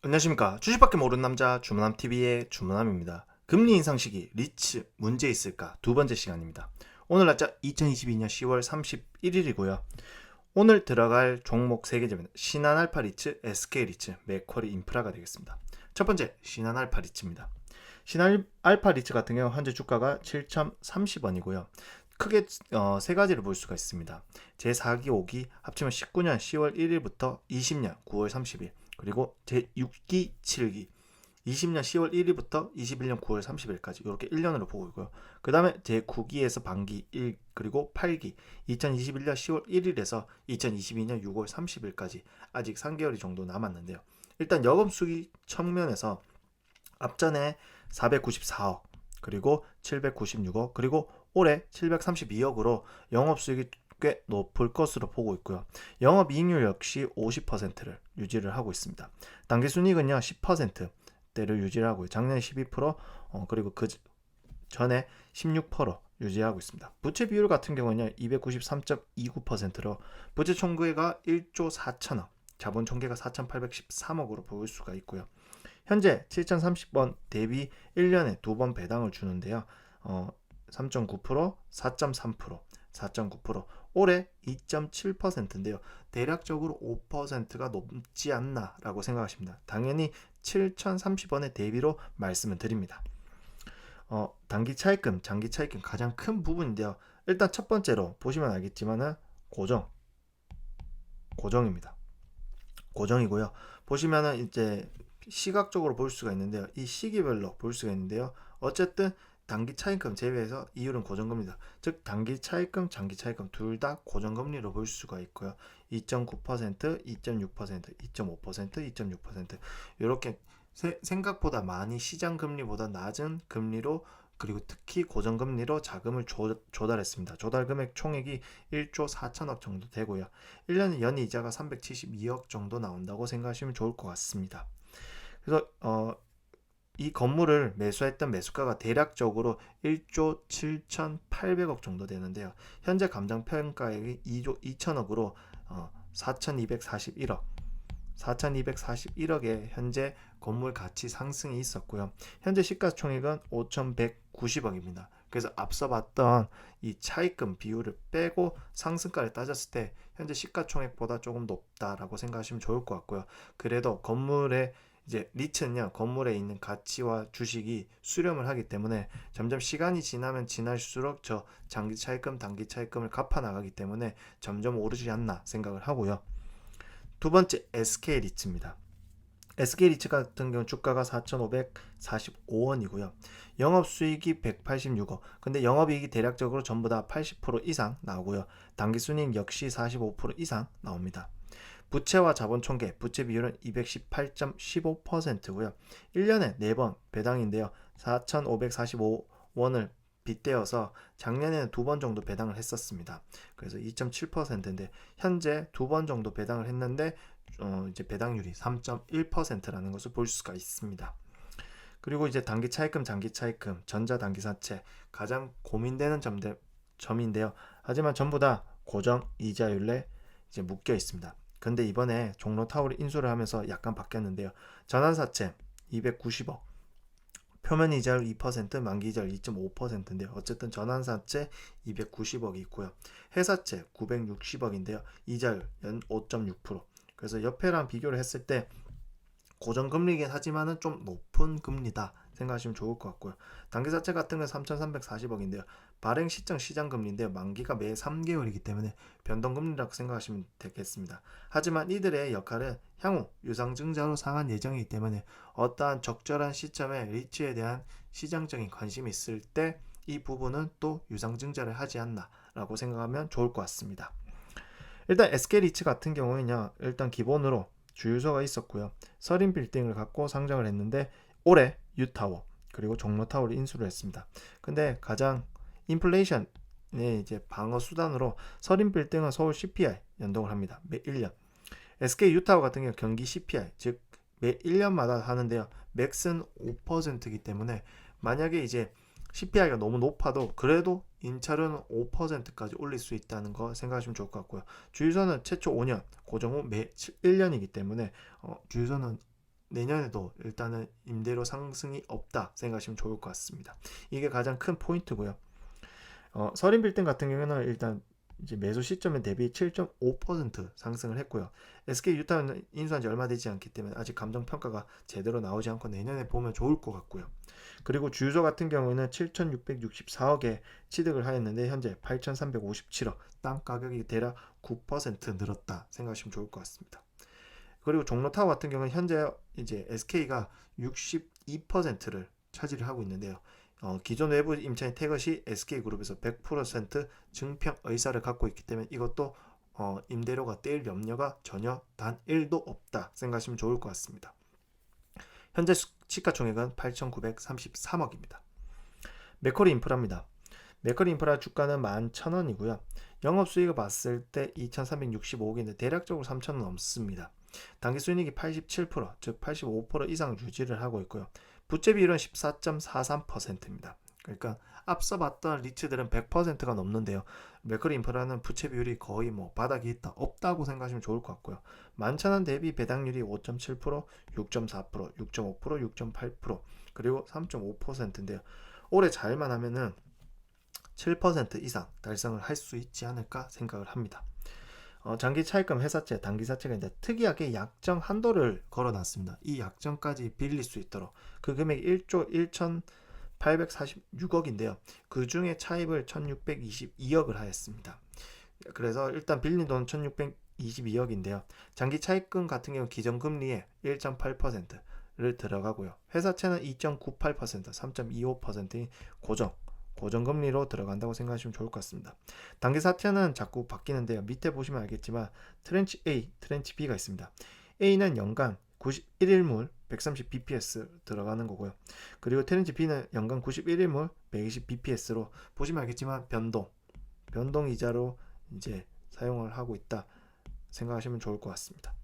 안녕하십니까. 주식밖에 모르는 남자 주문남TV의 주문남입니다. 금리 인상 시기 리츠 문제 있을까? 두 번째 시간입니다. 오늘 날짜 2022년 10월 31일이고요. 오늘 들어갈 종목 3개점은 신한알파 리츠, SK리츠, 맥쿼리 인프라가 되겠습니다. 첫 번째 신한알파 리츠입니다. 신한알파 리츠 같은 경우 현재 주가가 7,030원이고요. 크게 세 가지를 볼 수가 있습니다. 제4기, 5기 합치면 19년 10월 1일부터 20년 9월 30일, 그리고 제6기, 7기 20년 10월 1일부터 21년 9월 30일까지 이렇게 1년으로 보고 있고요. 그 다음에 제9기에서 반기 1, 그리고 8기 2021년 10월 1일에서 2022년 6월 30일까지 아직 3개월이 정도 남았는데요. 일단 영업수익 측면에서 앞전에 494억, 그리고 796억, 그리고 올해 732억으로 영업수익이 꽤 높을 것으로 보고 있고요. 영업이익률 역시 50%를 유지를 하고 있습니다. 당기순이익은요 10%대를 유지를 하고요. 작년에 12%, 그리고 그 전에 16% 유지하고 있습니다. 부채 비율 같은 경우는 293.29%로 부채 총계가 1조 4천억, 자본 총계가 4,813억으로 보일 수가 있고요. 현재 7,030원 대비 1년에 2번 배당을 주는데요. 3.9%, 4.3%, 4.9%, 올해 2.7%인데요. 대략적으로 5%가 넘지 않나라고 생각하십니다. 당연히 7,030원의 대비로 말씀을 드립니다. 단기 차입금, 장기 차입금 가장 큰 부분인데요. 일단 첫 번째로 보시면 알겠지만은 고정입니다. 고정이고요. 보시면은 이제 시각적으로 볼 수가 있는데요. 이 시기별로 볼 수가 있는데요. 어쨌든 단기 차입금 제외해서 이율은 고정금리다. 즉 단기 차입금, 장기 차입금 둘 다 고정금리로 볼 수가 있고요. 2.9%, 2.6%, 2.5%, 2.6% 이렇게 생각보다 많이 시장 금리보다 낮은 금리로, 그리고 특히 고정금리로 자금을 조달했습니다. 조달 금액 총액이 1조 4천억 정도 되고요. 1년 연이자가 372억 정도 나온다고 생각하시면 좋을 것 같습니다. 그래서 이 건물을 매수했던 매수가가 대략적으로 1조 7,800억 정도 되는데요. 현재 감정평가액이 2조 2천억으로 4,241억의 현재 건물 가치 상승이 있었고요. 현재 시가총액은 5,190억입니다. 그래서 앞서 봤던 이 차입금 비율을 빼고 상승가를 따졌을 때 현재 시가총액보다 조금 높다라고 생각하시면 좋을 것 같고요. 그래도 건물의 이제 리츠는요, 건물에 있는 가치와 주식이 수렴을 하기 때문에 점점 시간이 지나면 지날수록 저 장기 차입금, 단기 차입금을 갚아 나가기 때문에 점점 오르지 않나 생각을 하고요. 두 번째 SK 리츠입니다. SK 리츠 같은 경우 주가가 4,545원이고요. 영업수익이 186억. 근데 영업이익이 대략적으로 전부 다 80% 이상 나오고요. 당기순이익 역시 45% 이상 나옵니다. 부채와 자본 총계, 부채 비율은 218.15%고요. 1년에 4번 배당인데요. 4,545원을 빗대어서 작년에는 2번 정도 배당을 했었습니다. 그래서 2.7%인데 현재 2번 정도 배당을 했는데 이제 배당률이 3.1%라는 것을 볼 수가 있습니다. 그리고 이제 단기 차입금, 장기 차입금, 전자 단기 사채 가장 고민되는 점인데요. 하지만 전부 다 고정 이자율에 이제 묶여 있습니다. 근데 이번에 종로타워를 인수를 하면서 약간 바뀌었는데요. 전환사채 290억, 표면이자율 2%, 만기이자율 2.5%인데요. 어쨌든 전환사채 290억이 있고요. 해사채 960억인데요. 이자율 연 5.6%. 그래서 옆에랑 비교를 했을 때 고정금리이긴 하지만은 좀 높은 금리다 생각하시면 좋을 것 같고요. 단기사채 같은 건 3,340억인데요. 발행 시점 시장금리인데요. 만기가 매 3개월이기 때문에 변동금리라고 생각하시면 되겠습니다. 하지만 이들의 역할은 향후 유상증자로 상한 예정이기 때문에 어떠한 적절한 시점에 리츠에 대한 시장적인 관심이 있을 때 이 부분은 또 유상증자를 하지 않나 라고 생각하면 좋을 것 같습니다. 일단 SK리츠 같은 경우는요, 일단 기본으로 주유소가 있었고요. 서린 빌딩을 갖고 상장을 했는데 올해 유타워 그리고 종로타워를 인수를 했습니다. 근데 가장 인플레이션의 이제 방어 수단으로 서린 빌딩은 서울 CPI 연동을 합니다. 매 1년. SK 유타워 같은 경우 경기 CPI, 즉 매 1년마다 하는데요. 맥스는 5%이기 때문에 만약에 이제 CPI가 너무 높아도 그래도 인차료는 5%까지 올릴 수 있다는 거 생각하시면 좋을 것 같고요. 주유소는 최초 5년, 고정 후 매 1년이기 때문에 주유소는 내년에도 일단은 임대료 상승이 없다 생각하시면 좋을 것 같습니다. 이게 가장 큰 포인트고요. 서린 빌딩 같은 경우는 일단 이제 매수 시점에 대비 7.5% 상승을 했고요. SK 유타는 인수한 지 얼마 되지 않기 때문에 아직 감정 평가가 제대로 나오지 않고 내년에 보면 좋을 것 같고요. 그리고 주유소 같은 경우에는 7,664억에 취득을 하였는데 현재 8,357억, 땅 가격이 대략 9% 늘었다 생각하시면 좋을 것 같습니다. 그리고 종로타워 같은 경우는 현재 이제 SK가 62%를 차지를 하고 있는데요. 기존 외부 임차인 태것이 SK그룹에서 100% 증평 의사를 갖고 있기 때문에 이것도 임대료가 떼일 염려가 전혀 단 1도 없다 생각하시면 좋을 것 같습니다. 현재 시가총액은 8,933억입니다. 맥커리 인프라입니다. 맥커리 인프라 주가는 11,000원이고요. 영업수익을 봤을 때 2,365억인데 대략적으로 3,000원 넘습니다. 당기순이익이 87%, 즉 85% 이상 유지를 하고 있고요. 부채 비율은 14.43%입니다. 그러니까 앞서 봤던 리츠들은 100%가 넘는데요. 맥커리 인프라는 부채 비율이 거의 바닥이 있다, 없다고 생각하시면 좋을 것 같고요. 만천원 대비 배당률이 5.7%, 6.4%, 6.5%, 6.8%, 그리고 3.5%인데요. 올해 잘만 하면은 7% 이상 달성을 할 수 있지 않을까 생각을 합니다. 장기 차입금 회사채, 단기사채가 이제 특이하게 약정 한도를 걸어놨습니다. 이 약정까지 빌릴 수 있도록 그 금액 1조 1,846억인데요. 그 중에 차입을 1,622억을 하였습니다. 그래서 일단 빌린 돈 1,622억인데요. 장기 차입금 같은 경우 기존금리의 1.8%를 들어가고요. 회사채는 2.98%, 3.25%인 고정금리로 들어간다고 생각하시면 좋을 것 같습니다. 단기사채는 자꾸 바뀌는데요. 밑에 보시면 알겠지만 트렌치 A, 트렌치 B가 있습니다. A는 연간 91일물 130bps 들어가는 거고요. 그리고 트렌치 B는 연간 91일물 120bps로 보시면 알겠지만 변동 이자로 이제 사용을 하고 있다 생각하시면 좋을 것 같습니다.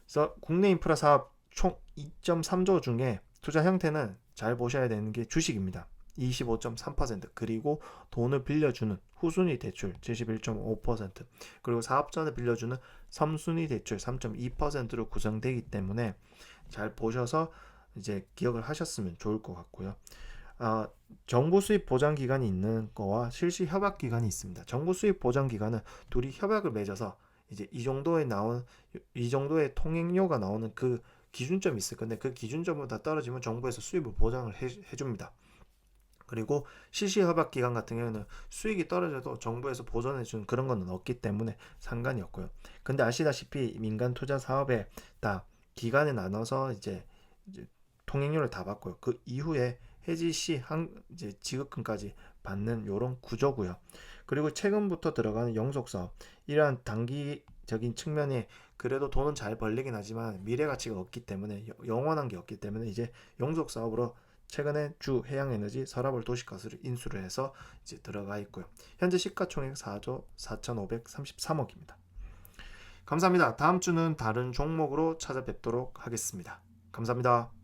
그래서 국내 인프라 사업 총 2.3조 중에 투자 형태는 잘 보셔야 되는 게 주식입니다. 25.3%, 그리고 돈을 빌려주는 후순위 대출 71.5%, 그리고 사업자를 빌려주는 섬순위 대출 3.2%로 구성되기 때문에 잘 보셔서 이제 기억을 하셨으면 좋을 것 같고요. 정부 수입 보장 기간이 있는 거와 실시 협약 기간이 있습니다. 정부 수입 보장 기간은 둘이 협약을 맺어서 이제 이 정도의 통행료가 나오는 그 기준점이 있을 건데 그 기준점보다 떨어지면 정부에서 수입을 보장을 해줍니다. 그리고 실시 협약 기간 같은 경우는 수익이 떨어져도 정부에서 보전해주는 그런 건 없기 때문에 상관이 없고요. 근데 아시다시피 민간 투자 사업에 다 기간에 나눠서 이제 통행료를 다 받고요. 그 이후에 해지 시 이제 지급금까지 받는 이런 구조고요. 그리고 최근부터 들어가는 영속 사업, 이러한 단기적인 측면에 그래도 돈은 잘 벌리긴 하지만 미래 가치가 없기 때문에 영원한 게 없기 때문에 이제 영속 사업으로 최근에 주 해양에너지 서라벌 도시가스를 인수를 해서 이제 들어가 있고요. 현재 시가총액 4조 4,533억입니다. 감사합니다. 다음 주는 다른 종목으로 찾아뵙도록 하겠습니다. 감사합니다.